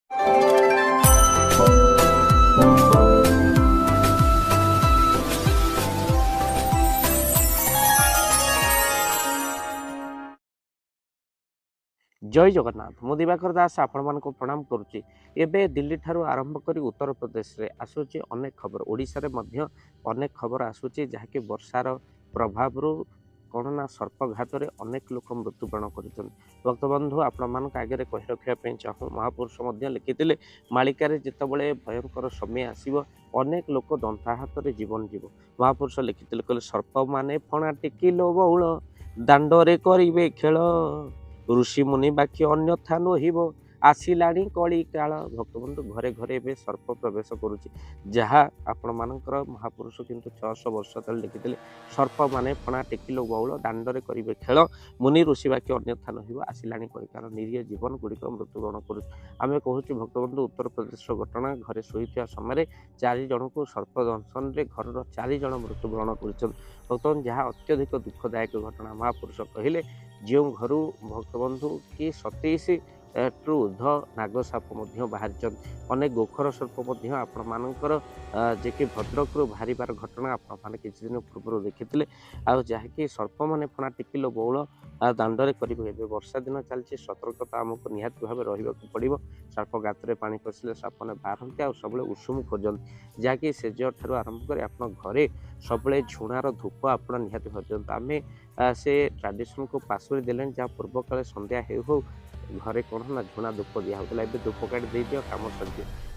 जय जगन्नाथ मु दिवाकर दास आपण मान प्रणाम करुच्ची। एबे दिल्ली ठारू आरंभ करी उत्तर प्रदेश रे आसुची अनेक खबर, ओडिशा रे मध्य अनेक खबर आसुची जहाँकि वर्षार प्रभाव कौन ना सर्पघात रे अनेक लोक मृत्युवरण कर। भक्तबंधु आपण मान आगे कही रखा चाहूँ महापुरुष लिखिते मालिकार जितेबाला भयंकर समय आसव अनेक लोक दंताहात जीवन जीव। महापुरुष लिखिते कहले सर्प माने फणा टेकिलो बउल दांडरे करिवे खेल ऋषि मुनि बाक्य अन्यथा नहिब आसिलाणी कली काल। भक्तबंधु घरे घरे ए सर्प प्रवेश करुच्ची जहाँ आपण मानकर महापुरुष किंतु 600 वर्ष तले लिखिते सर्प माने फणा टेकिलो बउल दांडरे करिवे खेल मुनि ऋषि बाक्य अन्यथा नहिब आसिलाणी कली काल। निरीह जीवन गुड़िक मृत्युवरण कर आम कहूँ भक्तबंधु उत्तर प्रदेश घटना घरे शोता समय 4 जन को सर्प दंशन में घर 4 जन मृत्युवरण कर। भक्तबंधु जहाँ अत्यधिक दुखदायक घटना महापुरुष कहले जो घर भक्तबंधु कि 27 टू ऊर्ध नागसाप बाहरी अनेक गोखर सर्प आपण मानकर जे कि भद्रक बाहर घटना आपण किसी दिन पूर्व देखी जहाँकि सर्प मैंने फणा टिकिलो बउल दांडरे करेंगे। वर्षा दिन चलती सतर्कता आमको निहाती भाव रहा पड़ो। सर्प गाତରେ पानी पशिले साप मैंने बाहरती आ सब उषुम खोजती जहाँकि सेज ठार आरंभ कर आप घरे सब झुणार धूप आप निहाती खोजत आम से ट्राडिशन को पासुरी देलें जहाँ पूर्व काले संध्या हो घरे कौन ना झुणा धूप दिहला ए धूप काटी दे दियो कम सर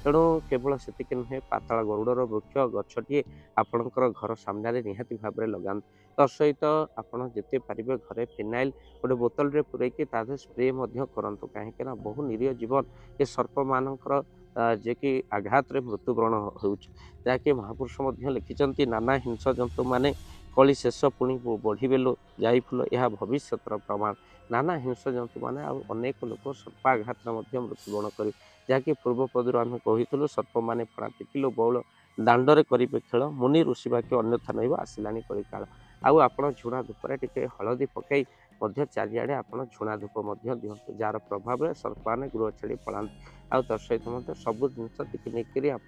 तेणु केवल से नुहे पाताल गरुड़र वृक्ष गछटी आपणकर घर सामने निहाती भाव में लगा सहित आपड़ जिते पारे घरे फिनाइल गोटे बोतल रे पुरैकी तादे स्प्रे करतु कहीं बहु निरीह जीवन ये सर्प मानकर जे कि आघात रे मृत्युवरण हो जहाँकि महापुरुष लिखिं नाना हिंस जंतु माने कली शेष पुणी बढ़िबेलो जाइफुल यह भविष्यतर प्रमाण। नाना हिंस जंतु माने अनेक लोक सर्पाघात मृत्युवरण कर जहाँकि पूर्वपदर आम कही सर्प माने फणा टिकिलो बउल दांडरे करेंगे खेल मुनि ऋषि बाक्य अन्यथा नहिब आसिलाणी कली काल। आउ आपण झुणा धूपरे टिके हलदी पकई चारिआडे आपण झुणा धूप दिंतु जार प्रभाव में सर्प मैंने गृह छाड़ी पलांती आउ सहित सब जिनस टिके नहीं आप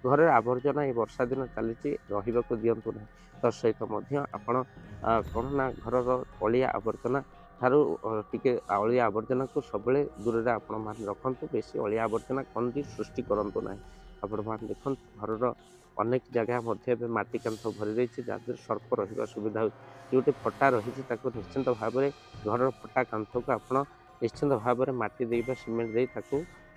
घर आवर्जना ये वर्षा दिन चली रही दिंतु ना सहित आपण कौन ना घर अलिया आवर्जना ठारू टिके अलिया आवर्जना को सब दूर में आपण मान रखु बेसी अलिया आवर्जना कौन सृष्टि करूँ ना आपण मान देखते घर अनेक जगह मटी कांथ भरी रही जहाँ सर्प रहा सुविधा हो जोटे फटा रही निश्चिंत भाव में घर फटा कांथ को आप निश्चिंत भाव में मटी देवा सीमेंट दे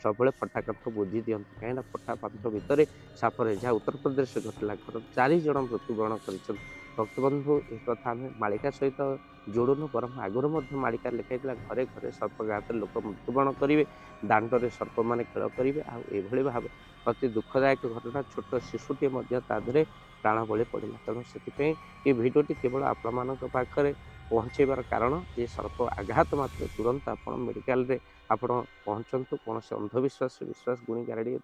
सब फटा कांथ बुझी दिंतु कहीं फटा कांथ भितर सापर जहाँ उत्तर प्रदेश घटला घर 4 जन मृत्युवरण कर। भक्तबंधु एक कथा आम मालिका सहित जोड़ुनु बरम आगुरी मालिका लिखाई घरे घरे सर्पघात लोक मृत्युवरण करेंगे दांडरे सर्प मैंने खेल करेंगे आउ भाव अति दुखदायक घटना छोट शिशुटी तादे प्राण बलि पड़ा। तेणु से भिडियोटी केवल आपण पाखे पहुँचेबार कारण ये सर्प आघात मात्र तुरंत आप मेडिकल रे आप पहुँचतु कौन से अंधविश्वास विश्वास गुणी गारड़ी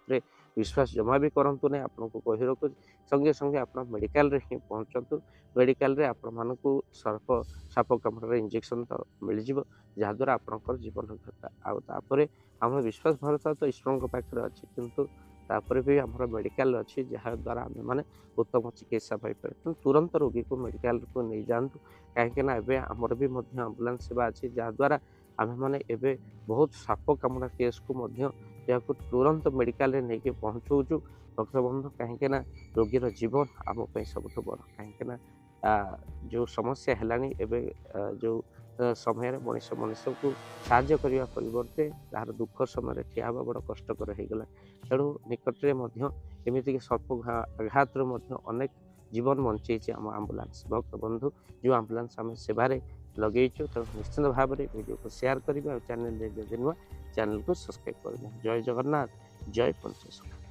विश्वास जमा भी करूँ ना आपको कही रखु संगे संगे आप मेडिकल रे ही पहुँचतु मेडिकल रे आपण मानक सर्प साप कामड़ इंजेक्शन तो मिल जाव जहाद्वारा आपंकर जीवन रक्षा आउे आम विश्वास भरोसा तो ईश्वर पाखे अच्छी किंतु तापर भी आमर मेडिकल अच्छी जहाँ द्वारा आम मैंने उत्तम चिकित्सा पाइपर तुरंत रोगी को मेडिकल को नहीं जातु कहीं आमर भी आम्बुलांस सेवा अच्छी जहाद्वारा आम मैंने एवं बहुत साप कामुड़ा केस को तुरंत मेडिकल नहीं पहुँचाऊँ। भक्तबंधु कहीं रोगीर जीवन आम सब बड़ कहीं जो समस्या है जो समय मनीष को साहाय्य करने परिवर्ते तार दुख समय ठिया हवा बड़ कष्टकर होगला। तेणु निकटरे एमती सर्प आघात अनेक जीवन बंचे आम आम्बुलांस। भक्तबंधु जो आम्बुलांस आम सेवार लगेचु तेणु निश्चित भाव में वीडियो को शेयर करेंगे और चैनल नुआ चैनल को सब्सक्राइब करेंगे। जय जगन्नाथ जय पंचेश्वर।